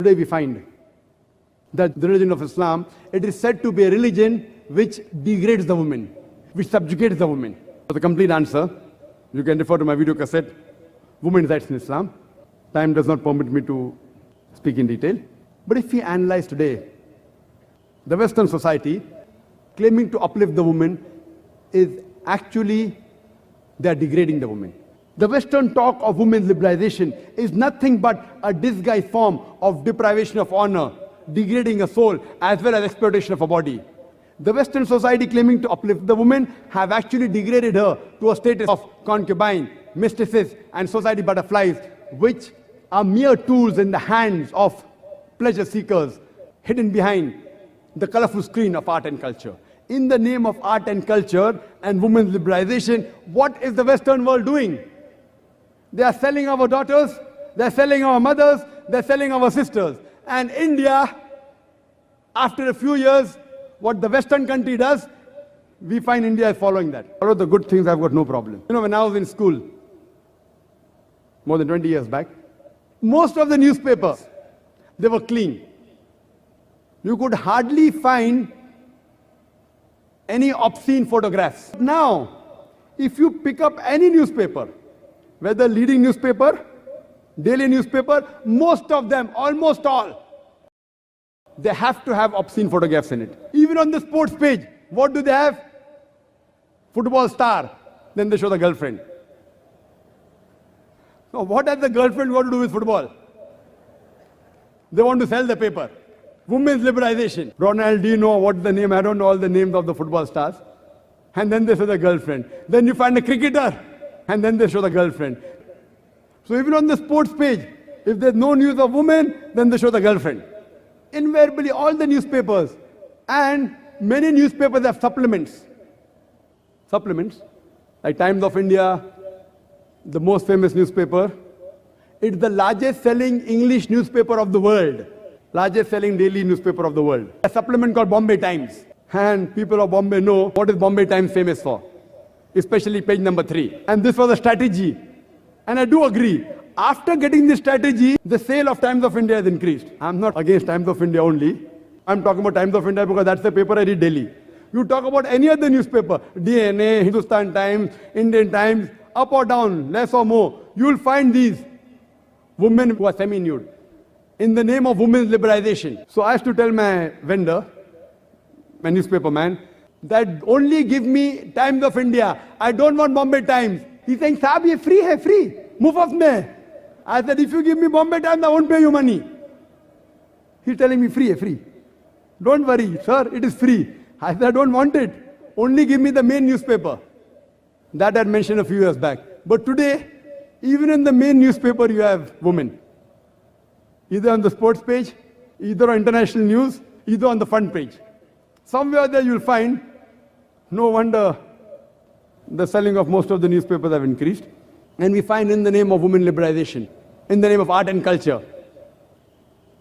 Today we find that the religion of Islam, it is said to be a religion which degrades the woman, which subjugates the woman. For the complete answer, you can refer to my video cassette, Women's Rights in Islam. Time does not permit me to speak in detail. But if we analyze today, the Western society claiming to uplift the woman is actually, they are degrading the woman. The Western talk of women's liberalization is nothing but a disguised form of deprivation of honor, degrading a soul as well as exploitation of a body. The Western society claiming to uplift the woman have actually degraded her to a status of concubine, mistresses and society butterflies, which are mere tools in the hands of pleasure seekers hidden behind the colorful screen of art and culture. In the name of art and culture and women's liberalization, what is the Western world doing? They are selling our daughters, they are selling our mothers, they are selling our sisters. And India, after a few years, what the Western country does, we find India is following that. All of the good things, I've got no problem. You know, when I was in school, more than 20 years back, most of the newspapers, they were clean. You could hardly find any obscene photographs. Now, if you pick up any newspaper, whether leading newspaper, daily newspaper, most of them, almost all, they have to have obscene photographs in it. Even on the sports page, what do they have? Football star. Then they show the girlfriend. Now, what has the girlfriend got to do with football? They want to sell the paper. Women's liberalization. Ronaldinho, what's the name? I don't know all the names of the football stars. And then they show the girlfriend. Then you find a cricketer. And then they show the girlfriend. So even on the sports page, if there's no news of women, then they show the girlfriend. Invariably, all the newspapers and many newspapers have supplements. Supplements, like Times of India, the most famous newspaper. It's the largest selling English newspaper of the world. Largest selling daily newspaper of the world. A supplement called Bombay Times. And people of Bombay know what is Bombay Times famous for. Especially page number 3. And this was a strategy. And I do agree. After getting this strategy, the sale of Times of India has increased. I'm not against Times of India only. I'm talking about Times of India because that's the paper I read daily. You talk about any other newspaper, DNA, Hindustan Times, Indian Times, up or down, less or more, you will find these women who are semi-nude in the name of women's liberalization. So I have to tell my vendor, my newspaper man, that only give me Times of India. I don't want Bombay Times. He's saying, Saab, ye free hai, free. Mufaft mein. I said, if you give me Bombay Times, I won't pay you money. He's telling me free hai, free. Don't worry, sir, it is free. I said, I don't want it. Only give me the main newspaper. That I had mentioned a few years back. But today, even in the main newspaper, you have women. Either on the sports page, either on international news, either on the front page. Somewhere there you'll find, no wonder the selling of most of the newspapers have increased. And we find in the name of women liberalization, in the name of art and culture.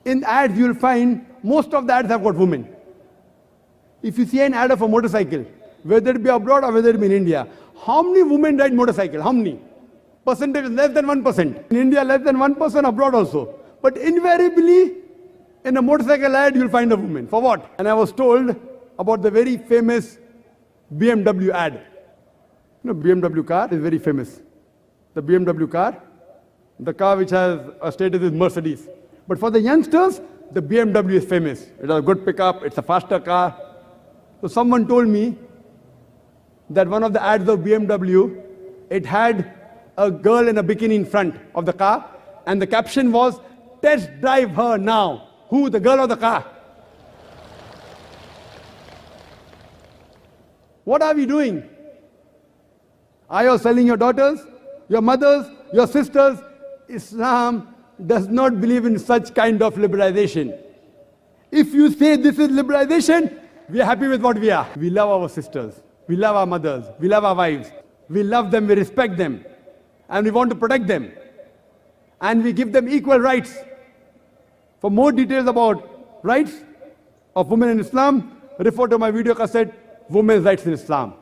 In ads you'll find, most of the ads have got women. If you see an ad of a motorcycle, whether it be abroad or whether it be in India, how many women ride motorcycle? How many? Percentage is less than 1%. In India, less than 1%, abroad also. But invariably, in a motorcycle ad, you'll find a woman. For what? And I was told about the very famous BMW ad. You know, BMW car is very famous. The BMW car, the car which has a status is Mercedes. But for the youngsters, the BMW is famous. It has a good pickup, it's a faster car. So someone told me that one of the ads of BMW, it had a girl in a bikini in front of the car, and the caption was, test drive her now. Who? The girl or the car? What are we doing? Are you selling your daughters, your mothers, your sisters? Islam does not believe in such kind of liberalization. If you say this is liberalization, we are happy with what we are. We love our sisters, we love our mothers, we love our wives, we love them, we respect them, and we want to protect them. And we give them equal rights. For more details about rights of women in Islam, refer to my video cassette, Women's Rights in Islam.